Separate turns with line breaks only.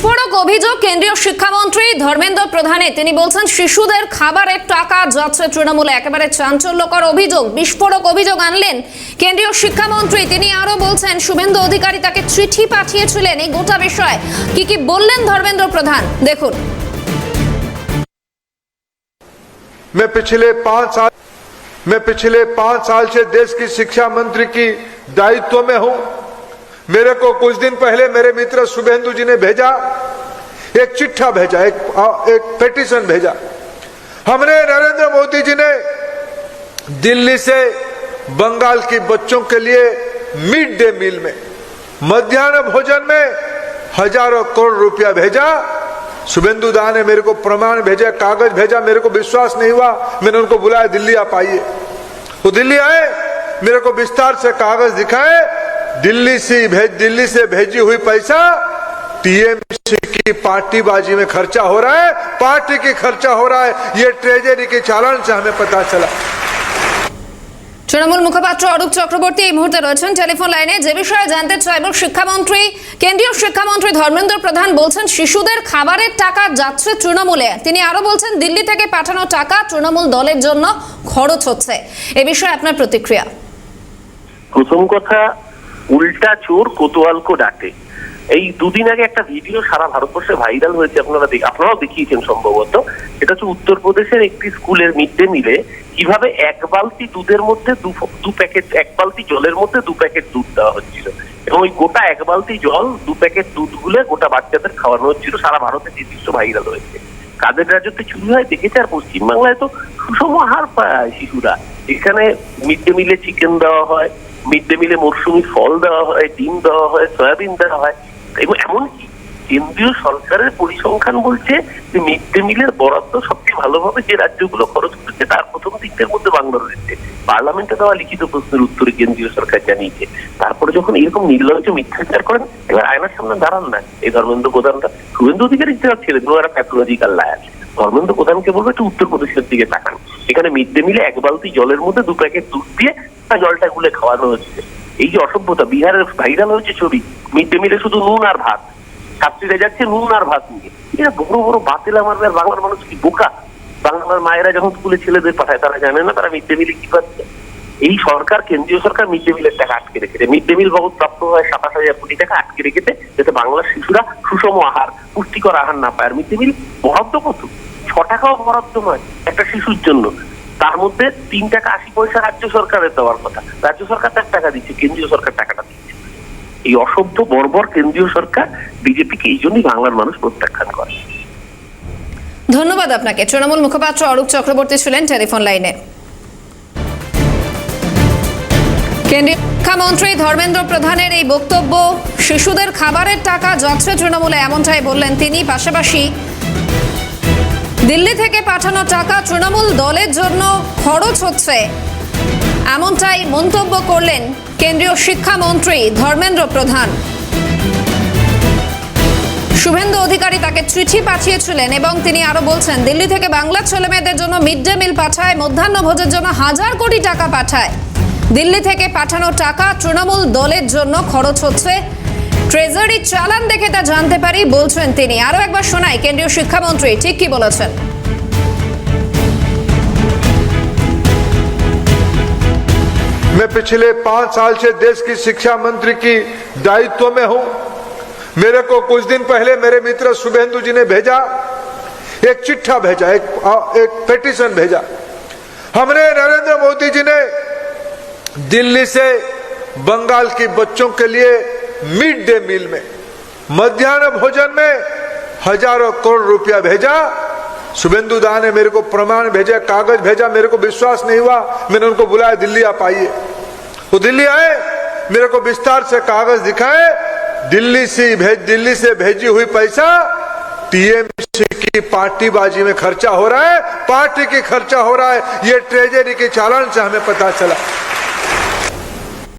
বিস্ফোরক অভিযোগ কেন্দ্রীয় শিক্ষামন্ত্রী ধর্মেন্দ্র প্রধানের। তিনি বলছেন শিশুদের খাবারের টাকা যাচ্ছে তৃণমূলে। একেবারে চাঞ্চল্যকর অভিযোগ, বিস্ফোরক অভিযোগ আনলেন কেন্দ্রীয় শিক্ষামন্ত্রী। তিনি আরো বলছেন শুভেন্দু অধিকারী তাকে চিঠি পাঠিয়েছিলেন এই গোটা বিষয়। কি বললেন ধর্মেন্দ্র প্রধান দেখুন।
मैं पिछले 5 साल से देश की शिक्षा मंत्री की दायित्व में हूं। मेरे को कुछ दिन पहले मेरे मित्र शुभेंदु जी ने भेजा, एक चिट्ठा भेजा, एक पेटिशन भेजा। हमने नरेंद्र मोदी जी ने दिल्ली से बंगाल की बच्चों के लिए मिड डे मील में मध्याह्न भोजन में हजारों करोड़ रुपया भेजा। शुभेंदु दा ने मेरे को प्रमाण भेजा, कागज भेजा। मेरे को विश्वास नहीं हुआ, मैंने उनको बुलाया, दिल्ली आप आइए। वो दिल्ली आए, मेरे को विस्तार से कागज दिखाए। दिल्ली से भेजी हुई पैसा टीएमसी की पार्टीबाजी में खर्चा हो रहा है, पार्टी की खर्चा हो रहा है। ये ट्रेजरी के चालान से हमें पता चला।
তৃণমূল মুখপাত্র অরূপ চক্রবর্তী এই মুহূর্তে রয়েছেন টেলিফোন লাইনে। যে বিষয়ে জানতে চাইব, কেন্দ্রীয় শিক্ষামন্ত্রী ধর্মেন্দ্র প্রধান বলছেন শিশুদের খাবারের টাকা যাচ্ছে তৃণমূলে। তিনি আরো বলছেন দিল্লি থেকে পাঠানো টাকা তৃণমূল দলের জন্য খরচ হচ্ছে। এ বিষয়ে আপনার প্রতিক্রিয়া?
প্রথম কথা, উল্টা চোর কোতোয়ালকে ডাকে। এই দুদিন আগে একটা ভিডিও সারা ভারতবর্ষে ভাইরাল হয়েছে, আপনারাও দেখিয়েছেন সম্ভবত। এটা হচ্ছে উত্তরপ্রদেশের একটি স্কুলের মিড ডে মিলে কিভাবে এক বালতি দুধের মধ্যে দু প্যাকেট, এক বালতি জলের মধ্যে 2 প্যাকেট দুধ দেওয়া হচ্ছিল এবং ওই গোটা এক বালতি জল 2 প্যাকেট দুধ গুলে গোটা বাচ্চাদের খাওয়ানো হচ্ছিল। সারা ভারতে যে দৃশ্য ভাইরাল হয়েছে, কাদের রাজ্যতে চুরি হয় দেখেছে। আর পশ্চিমবাংলায় তো সুষম আহার পায় শিশুরা। এখানে মিড ডে মিলে চিকেন দেওয়া হয়, মিড ডে মিলে মরশুমি ফল দেওয়া হয়, ডিম দেওয়া হয়, সয়াবিন দেওয়া হয়। এবং এমনকি কেন্দ্রীয় সরকারের পরিসংখ্যান বলছে যে মিড ডে মিলের বরাদ্দ সবচেয়ে ভালোভাবে যে রাজ্যগুলো খরচ করছে তার প্রথম দিকটার মধ্যে বাংলা রয়েছে। পার্লামেন্টে দেওয়া লিখিত প্রশ্নের উত্তরে কেন্দ্রীয় সরকার জানিয়েছে। তারপরে যখন এরকম নির্লজ্জ মিথ্যাচার করেন, এবার আয়নার সামনে দাঁড়ান না এই ধর্মেন্দ্র প্রধানটা। শুভেন্দু অধিকারী ছেড়ে দিল, এরা প্যাথোলজিক্যাল লায়ার। ধর্মেন্দ্র প্রধানকে বলবো একটু উত্তরপ্রদেশের দিকে তাকান। এখানে মিড ডে মিলে এক বালতি জলের মধ্যে 2 প্যাকেট দুধ দিয়ে জলটা গুলে খাওয়ানো হচ্ছে। এই যে অসভ্যতা, বিহারের ভাইরাল হয়েছে ছবি, মিড ডে মিলে শুধু নুন আর ভাত, ছাত্রীরা যাচ্ছে নুন আর ভাত নিয়ে। এরা বড় বড় বাতিল মারবে। আর বাংলার মানুষ কি বোকা? বাংলার মায়েরা যখন স্কুলে ছেলেদের পাঠায় তারা জানে না তারা মিড ডে মিলে কি পাচ্ছে। এই সরকার, কেন্দ্রীয় সরকার মিড ডে মিলের টাকা আটকে রেখেছে। মিড ডে মিল বাবদ প্রাপ্ত হয় 27,000 কোটি টাকা আটকে রেখেছে যাতে বাংলার শিশুরা সুষম আহার, পুষ্টিকর আহার না পায়। আর মিড ডে মিল বরাদ্দ কত? 6 টাকাও বরাদ্দ নয় একটা শিশুর জন্য। তার মধ্যে 3 টাকা 80 পয়সা রাজ্য সরকারের দেওয়ার কথা। রাজ্য সরকার তার টাকা দিচ্ছে, কেন্দ্রীয় সরকার টাকাটা দিচ্ছে। এই অসভ্য বর্বর কেন্দ্রীয় সরকার বিজেপিকে এই জন্যই বাংলার মানুষ প্রত্যাখ্যান করে।
ধন্যবাদ আপনাকে। তৃণমূল মুখপাত্র অরূপ চক্রবর্তী ছিলেন টেলিফোন লাইনে। কেন্দ্রীয় শিক্ষামন্ত্রী ধর্মেন্দ্র প্রধানের এই বক্তব্য, শিশুদের খাবারের টাকা যাচ্ছে তৃণমূলে, এমনটাই বললেন তিনি। পাশাপাশি দিল্লি থেকে পাঠানো টাকা তৃণমূল দলের জন্য খরচ হচ্ছে, এমনটাই মন্তব্য করলেন কেন্দ্রীয় শিক্ষামন্ত্রী ধর্মেন্দ্র প্রধান। শুভেন্দু অধিকারী তাকে চিঠি পাঠিয়েছিলেন এবং তিনি আরো বলছেন দিল্লি থেকে বাংলার ছেলেমেয়েদের জন্য মিড ডে মিল পাঠায়, মধ্যাহ্ন ভোজের জন্য 1000 কোটি টাকা পাঠায়। দিল্লি থেকে পাঠানো টাকা তৃণমূল দলের জন্য খরচ হচ্ছে। ট্রেজারি চালান দেখে তা জানতে পারি বলছেন তিনি। আরো একবার শোনাই কেন্দ্রীয় শিক্ষামন্ত্রী ঠিক কি বলেছেন।
मैं पिछले 5 साल से देश की शिक्षा मंत्री की दायित्व में हूं। मेरे को कुछ दिन पहले मेरे मित्र शुभेंदु जी ने भेजा, एक चिट्ठा भेजा, एक पेटिशन भेजा। हमने नरेंद्र मोदी जी ने दिल्ली से बंगाल की बच्चों के लिए मिड डे मील में मध्याह्न भोजन में हजारों करोड़ रुपया भेजा। शुभेंदु दा ने मेरे को प्रमाण भेजा, कागज भेजा। मेरे को विश्वास नहीं हुआ, मैंने उनको बुलाया, दिल्ली आप आइए। वो दिल्ली आए, मेरे को विस्तार से कागज दिखाए। दिल्ली से भेजी हुई पैसा टीएमसी की पार्टीबाजी में खर्चा हो रहा है, पार्टी की खर्चा हो रहा है। ये ट्रेजरी के चालान से हमें पता चला।